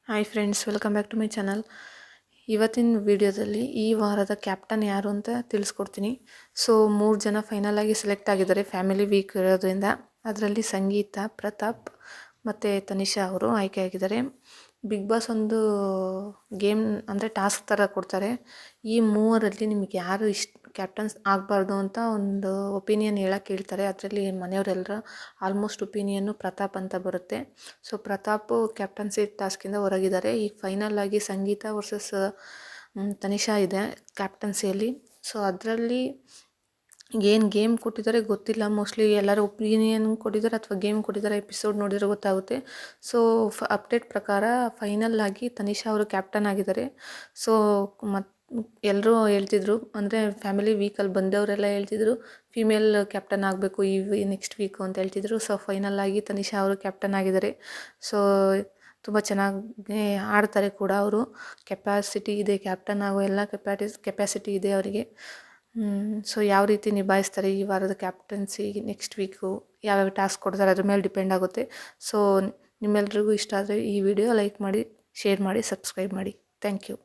Hi friends, welcome back to my channel. ಇವತ್ತಿನ ವಿಡಿಯೋದಲ್ಲಿ ಈ ವಾರದ ಕ್ಯಾಪ್ಟನ್ ಯಾರು ಅಂತ ತಿಳಿಸ್ಕೊಡ್ತೀನಿ. ಸೊ 3 ಜನ ಫೈನಲ್ ಆಗಿ ಸೆಲೆಕ್ಟ್ ಆಗಿದ್ದಾರೆ ಫ್ಯಾಮಿಲಿ ವೀಕ್ ಇರೋದ್ರಿಂದ. ಅದರಲ್ಲಿ ಸಂಗೀತ, ಪ್ರತಾಪ್ ಮತ್ತು ತನಿಷಾ ಅವರು ಆಯ್ಕೆಯಾಗಿದ್ದಾರೆ. ಬಿಗ್ ಬಾಸ್ ಒಂದು ಗೇಮ್ ಅಂದರೆ ಟಾಸ್ಕ್ ಥರ ಕೊಡ್ತಾರೆ. ಈ ಮೂವರಲ್ಲಿ ನಿಮಗೆ ಯಾರು ಕ್ಯಾಪ್ಟನ್ಸ್ ಆಗಬಾರ್ದು ಅಂತ ಒಂದು ಒಪಿನಿಯನ್ ಹೇಳಕ್ಕೆ ಹೇಳ್ತಾರೆ. ಅದರಲ್ಲಿ ಮನೆಯವರೆಲ್ಲರ ಆಲ್ಮೋಸ್ಟ್ ಒಪಿನಿಯನ್ನು ಪ್ರತಾಪ್ ಅಂತ ಬರುತ್ತೆ. ಸೊ ಪ್ರತಾಪ್ ಕ್ಯಾಪ್ಟನ್ಸಿ ಟಾಸ್ಕಿಂದ ಹೊರಗಿದ್ದಾರೆ. ಈಗ ಫೈನಲ್ ಆಗಿ ಸಂಗೀತ ವರ್ಸಸ್ ತನಿಷಾ ಇದೆ ಕ್ಯಾಪ್ಟನ್ಸಿಯಲ್ಲಿ. ಸೊ ಅದರಲ್ಲಿ ಏನು ಗೇಮ್ ಕೊಟ್ಟಿದ್ದಾರೆ ಗೊತ್ತಿಲ್ಲ. ಮೋಸ್ಟ್ಲಿ ಎಲ್ಲರೂ ಒಪಿನಿಯನ್ ಕೊಟ್ಟಿದ್ದಾರೆ ಅಥವಾ ಗೇಮ್ ಕೊಟ್ಟಿದ್ದಾರೆ, ಎಪಿಸೋಡ್ ನೋಡಿದರೆ ಗೊತ್ತಾಗುತ್ತೆ. ಸೊ ಅಪ್ಡೇಟ್ ಪ್ರಕಾರ ಫೈನಲ್ ಆಗಿ ತನಿಷಾ ಅವರು ಕ್ಯಾಪ್ಟನ್ ಆಗಿದ್ದಾರೆ. ಸೊ ಎಲ್ಲರೂ ಹೇಳ್ತಿದ್ರು, ಅಂದರೆ ಫ್ಯಾಮಿಲಿ ವೀಕಲ್ಲಿ ಬಂದವರೆಲ್ಲ ಹೇಳ್ತಿದ್ರು ಫಿಮೇಲ್ ಕ್ಯಾಪ್ಟನ್ ಆಗಬೇಕು ಈ ನೆಕ್ಸ್ಟ್ ವೀಕು ಅಂತ ಹೇಳ್ತಿದ್ರು. ಸೊ ಫೈನಲ್ ಆಗಿ ತನಿಷಾ ಅವರು ಕ್ಯಾಪ್ಟನ್ ಆಗಿದ್ದಾರೆ. ಸೊ ತುಂಬ ಚೆನ್ನಾಗಿ ಆಡ್ತಾರೆ ಕೂಡ ಅವರು. ಕೆಪಾಸಿಟಿ ಇದೆ, ಕ್ಯಾಪ್ಟನ್ ಆಗೋ ಎಲ್ಲ ಕೆಪಾಸಿಟಿ ಇದೆ ಅವರಿಗೆ. ಸೊ ಯಾವ ರೀತಿ ನಿಭಾಯಿಸ್ತಾರೆ ಈ ವಾರದ ಕ್ಯಾಪ್ಟನ್ಸಿ, ನೆಕ್ಸ್ಟ್ ವೀಕು ಯಾವ್ಯಾವ ಟಾಸ್ಕ್ ಕೊಡ್ತಾರೆ ಅದ್ರ ಮೇಲೆ ಡಿಪೆಂಡ್ ಆಗುತ್ತೆ. ಸೊ ನಿಮ್ಮೆಲ್ರಿಗೂ ಇಷ್ಟ ಆದರೆ ಈ ವಿಡಿಯೋ ಲೈಕ್ ಮಾಡಿ, ಶೇರ್ ಮಾಡಿ, ಸಬ್ಸ್ಕ್ರೈಬ್ ಮಾಡಿ. Thank you.